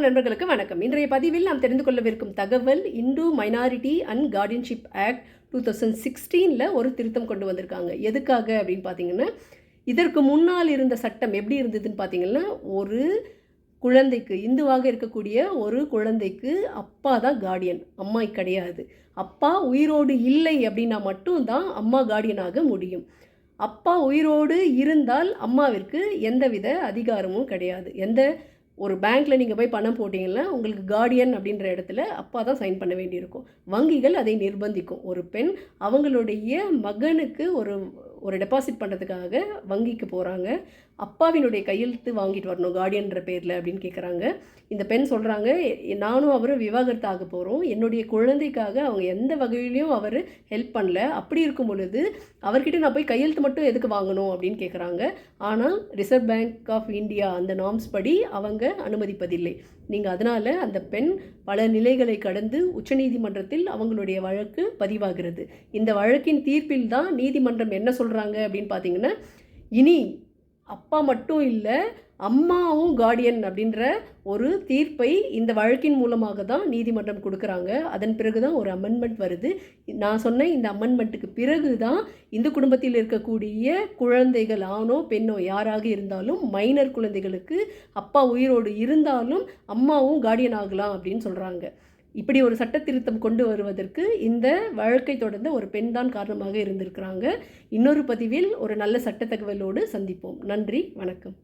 நண்பர்களுக்கு வணக்கம். இன்றைய பதிவில் நாம் தெரிந்து கொள்ளவிருக்கும் தகவல் Hindu minority and guardianship act 2016 ஒரு திருத்தம் கொண்டு வந்திருக்காங்க. எதுக்காக அப்படின்னு பார்த்தீங்கன்னா, இதற்கு முன்னால் இருந்த சட்டம் எப்படி இருந்ததுன்னு பார்த்தீங்கன்னா, ஒரு குழந்தைக்கு இந்துவாக இருக்கக்கூடிய ஒரு குழந்தைக்கு அப்பா தான் கார்டியன், அம்மா கிடையாது. அப்பா உயிரோடு இல்லை அப்படின்னா மட்டும்தான் அம்மா கார்டியனாக முடியும். அப்பா உயிரோடு இருந்தால் அம்மாவிற்கு எந்தவித அதிகாரமும் கிடையாது. ஒரு பேங்க்கில் நீங்கள் போய் பணம் போட்டிங்கன்னா உங்களுக்கு கார்டியன் அப்படின்ற இடத்துல அப்பா தான் சைன் பண்ண வேண்டியிருக்கும். வங்கிகள் அதை நிர்பந்திக்கும். ஒரு பெண் அவங்களுடைய மகனுக்கு ஒரு டெபாசிட் பண்ணுறதுக்காக வங்கிக்கு போகிறாங்க. அப்பாவினுடைய கையெழுத்து வாங்கிட்டு வரணும் கார்டியன்ற பேரில் அப்படின்னு கேட்குறாங்க. இந்த பெண் சொல்கிறாங்க, நானும் அவரும் விவாகரத்து ஆக போகிறோம், என்னுடைய குழந்தைக்காக அவங்க எந்த வகையிலையும் அவர் ஹெல்ப் பண்ணல, அப்படி இருக்கும் பொழுது அவர்கிட்ட நான் போய் கையெழுத்து மட்டும் எதுக்கு வாங்கணும் அப்படின்னு கேட்குறாங்க. ஆனால் ரிசர்வ் பேங்க் ஆஃப் இந்தியா அந்த நார்ம்ஸ் படி அவங்க அனுமதிப்பதில்லை. நீங்கள் அதனால் அந்த பெண் பல நிலைகளை கடந்து உச்சநீதிமன்றத்தில் அவங்களுடைய வழக்கு பதிவாகிறது. இந்த வழக்கின் தீர்ப்பில் தான் நீதிமன்றம் என்ன சொல்கிறாங்க அப்படின்னு பார்த்தீங்கன்னா, இனி அப்பா மட்டும் இல்லை அம்மாவும் கார்டியன் அப்படின்ற ஒரு தீர்ப்பை இந்த வழக்கின் மூலமாக தான் நீதிமன்றம் கொடுக்குறாங்க. அதன் பிறகு தான் ஒரு அமெண்ட்மெண்ட் வருது. நான் சொன்ன இந்த அமெண்ட்மெண்ட்டுக்கு பிறகு தான் இந்த குடும்பத்தில் இருக்கக்கூடிய குழந்தைகள் ஆணோ பெண்ணோ யாராக இருந்தாலும் மைனர் குழந்தைகளுக்கு அப்பா உயிரோடு இருந்தாலும் அம்மாவும் கார்டியன் ஆகலாம் அப்படின்னு சொல்கிறாங்க. இப்படி ஒரு சட்ட திருத்தம் கொண்டு வருவதற்கு இந்த வழக்கை தொடர்ந்த ஒரு பெண் தான் காரணமாக இருந்திருக்கிறாங்க. இன்னொரு பதிவில் ஒரு நல்ல சட்ட தகவலோடு சந்திப்போம். நன்றி, வணக்கம்.